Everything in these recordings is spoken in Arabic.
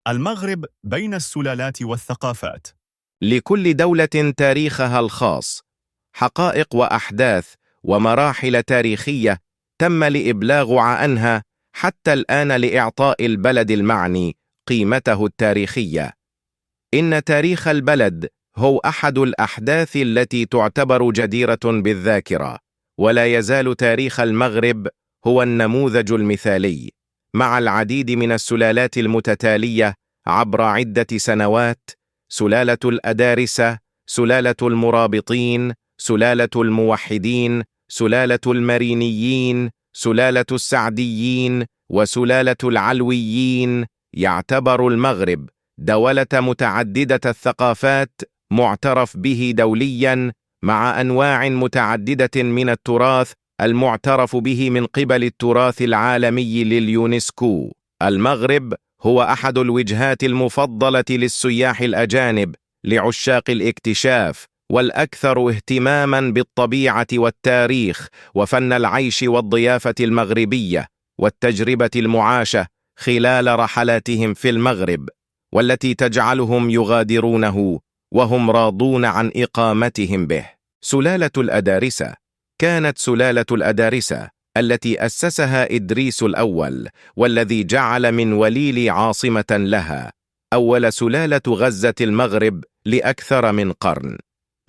المغرب بين السلالات والثقافات. لكل دولة تاريخها الخاص، حقائق وأحداث ومراحل تاريخية تم الإبلاغ عنها حتى الآن لإعطاء البلد المعني قيمته التاريخية. إن تاريخ البلد هو أحد الأحداث التي تعتبر جديرة بالذاكرة، ولا يزال تاريخ المغرب هو النموذج المثالي، مع العديد من السلالات المتتالية عبر عدة سنوات: سلالة الأدارسة، سلالة المرابطين، سلالة الموحدين، سلالة المرينيين، سلالة السعديين، وسلالة العلويين. يعتبر المغرب دولة متعددة الثقافات معترف به دولياً، مع أنواع متعددة من التراث المعترف به من قبل التراث العالمي لليونسكو. المغرب هو أحد الوجهات المفضلة للسياح الأجانب لعشاق الاكتشاف، والأكثر اهتماماً بالطبيعة والتاريخ وفن العيش والضيافة المغربية والتجربة المعاشة خلال رحلاتهم في المغرب، والتي تجعلهم يغادرونه وهم راضون عن إقامتهم به. سلالة الأدارسة. كانت سلالة الأدارسة التي أسسها إدريس الأول، والذي جعل من وليل عاصمة لها، أول سلالة غزت المغرب لأكثر من قرن،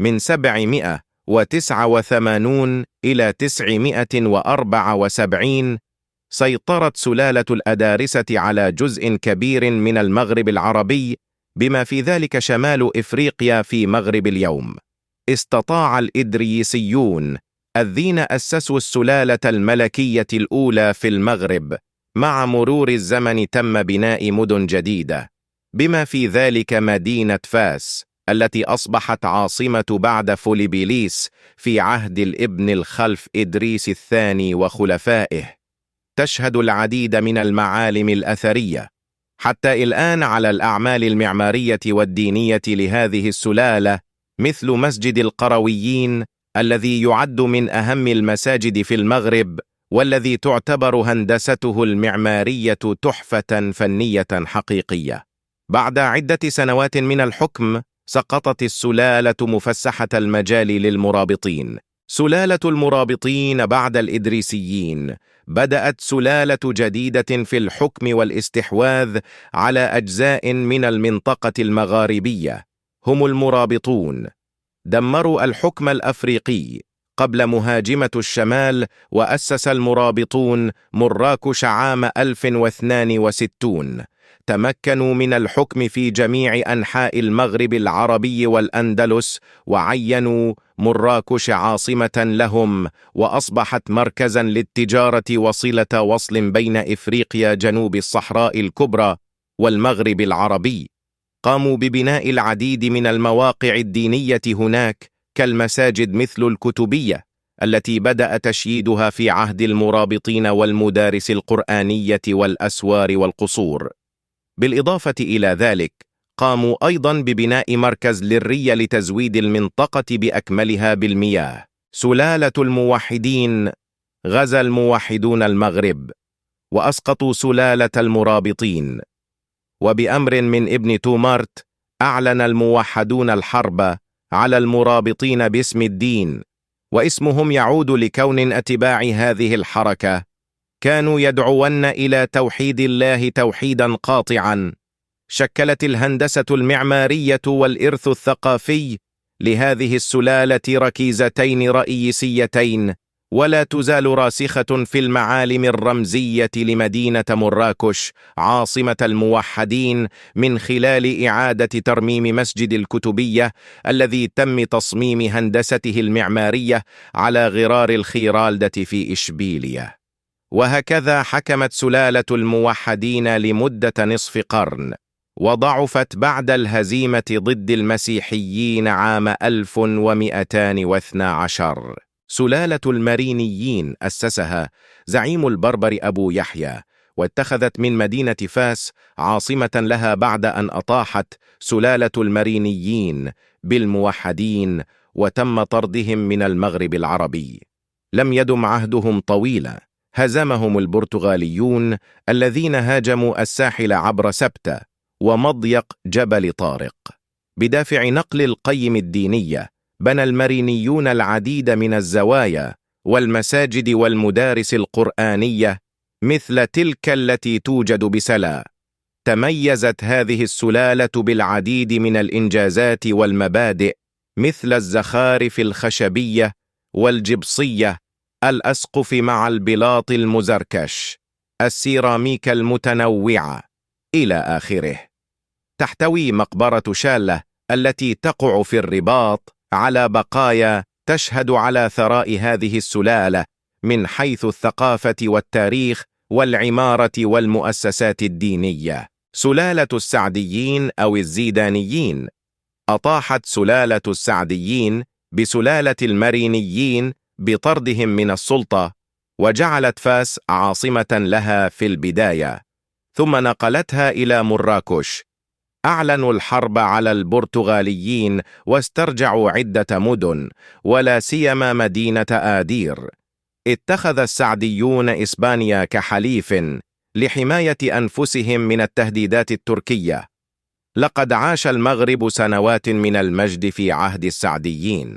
من 789 إلى 974. سيطرت سلالة الأدارسة على جزء كبير من المغرب العربي، بما في ذلك شمال إفريقيا في مغرب اليوم. استطاع الإدريسيون الذين أسسوا السلالة الملكية الأولى في المغرب، مع مرور الزمن تم بناء مدن جديدة، بما في ذلك مدينة فاس التي أصبحت عاصمة بعد فوليبيليس في عهد الابن الخلف إدريس الثاني وخلفائه. تشهد العديد من المعالم الأثرية حتى الآن على الأعمال المعمارية والدينية لهذه السلالة، مثل مسجد القرويين الذي يعد من أهم المساجد في المغرب، والذي تعتبر هندسته المعمارية تحفة فنية حقيقية. بعد عدة سنوات من الحكم، سقطت السلالة مفسحة المجال للمرابطين. سلالة المرابطين بعد الإدريسيين بدأت سلالة جديدة في الحكم والاستحواذ على أجزاء من المنطقة المغاربية، هم المرابطون. دمروا الحكم الأفريقي قبل مهاجمة الشمال، وأسس المرابطون مراكش عام 1062. تمكنوا من الحكم في جميع أنحاء المغرب العربي والأندلس، وعينوا مراكش عاصمة لهم، وأصبحت مركزا للتجارة وصلة وصل بين إفريقيا جنوب الصحراء الكبرى والمغرب العربي. قاموا ببناء العديد من المواقع الدينية هناك، كالمساجد مثل الكتبية التي بدأ تشييدها في عهد المرابطين والمدارس القرآنية والأسوار والقصور. بالإضافة إلى ذلك، قاموا أيضا ببناء مركز للري لتزويد المنطقة بأكملها بالمياه. سلالة الموحدين. غزا الموحدون المغرب وأسقطوا سلالة المرابطين، وبأمر من ابن تومارت أعلن الموحدون الحرب على المرابطين باسم الدين، واسمهم يعود لكون أتباع هذه الحركة كانوا يدعون إلى توحيد الله توحيدا قاطعا. شكلت الهندسة المعمارية والإرث الثقافي لهذه السلالة ركيزتين رئيسيتين، ولا تزال راسخة في المعالم الرمزية لمدينة مراكش عاصمة الموحدين، من خلال إعادة ترميم مسجد الكتبية الذي تم تصميم هندسته المعمارية على غرار الخيرالدة في إشبيلية. وهكذا حكمت سلالة الموحدين لمدة نصف قرن، وضعفت بعد الهزيمة ضد المسيحيين عام 1212. سلالة المرينيين أسسها زعيم البربر أبو يحيى، واتخذت من مدينة فاس عاصمة لها بعد أن أطاحت سلالة المرينيين بالموحدين وتم طردهم من المغرب العربي. لم يدم عهدهم طويلا، هزمهم البرتغاليون الذين هاجموا الساحل عبر سبتة، ومضيق جبل طارق. بدافع نقل القيم الدينية، بنى المرينيون العديد من الزوايا والمساجد والمدارس القرآنية مثل تلك التي توجد بسلا. تميزت هذه السلالة بالعديد من الإنجازات والمبادئ مثل الزخارف الخشبية والجبصية، الأسقف مع البلاط المزركش، السيراميك المتنوعة، إلى آخره. تحتوي مقبرة شالة التي تقع في الرباط على بقايا تشهد على ثراء هذه السلالة من حيث الثقافة والتاريخ والعمارة والمؤسسات الدينية. سلالة السعديين أو الزيدانيين. أطاحت سلالة السعديين بسلالة المرينيين بطردهم من السلطة، وجعلت فاس عاصمة لها في البداية، ثم نقلتها إلى مراكش. أعلنوا الحرب على البرتغاليين واسترجعوا عدة مدن، ولا سيما مدينة آدير. اتخذ السعديون إسبانيا كحليف لحماية أنفسهم من التهديدات التركية. لقد عاش المغرب سنوات من المجد في عهد السعديين،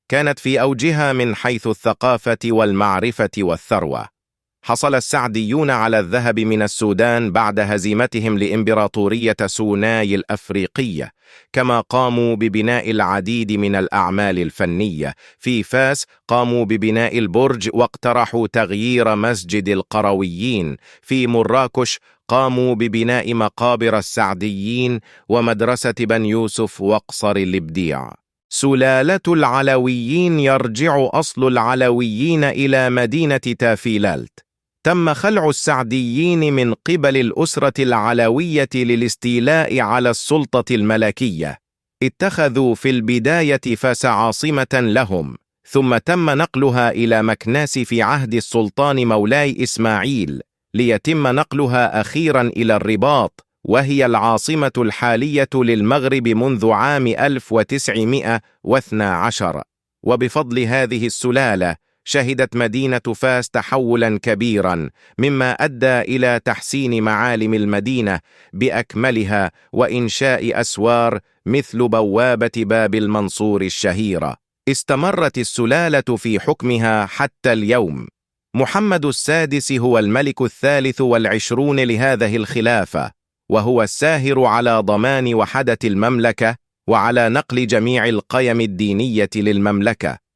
كانت في أوجها من حيث الثقافة والمعرفة والثروة. حصل السعديون على الذهب من السودان بعد هزيمتهم لإمبراطورية سوناي الأفريقية، كما قاموا ببناء العديد من الأعمال الفنية. في فاس قاموا ببناء البرج واقترحوا تغيير مسجد القرويين. في مراكش قاموا ببناء مقابر السعديين ومدرسة بن يوسف وقصر الإبديع. سلالة العلويين. يرجع أصل العلويين إلى مدينة تافيلالت. تم خلع السعديين من قبل الأسرة العلوية للاستيلاء على السلطة الملكية. اتخذوا في البداية فاس عاصمة لهم، ثم تم نقلها إلى مكناس في عهد السلطان مولاي إسماعيل، ليتم نقلها أخيرا إلى الرباط، وهي العاصمة الحالية للمغرب منذ عام 1912. وبفضل هذه السلالة شهدت مدينة فاس تحولا كبيرا، مما أدى إلى تحسين معالم المدينة بأكملها وإنشاء أسوار مثل بوابة باب المنصور الشهيرة. استمرت السلالة في حكمها حتى اليوم. محمد السادس هو الملك 23 لهذه الخلافة، وهو الساهر على ضمان وحدة المملكة وعلى نقل جميع القيم الدينية للمملكة.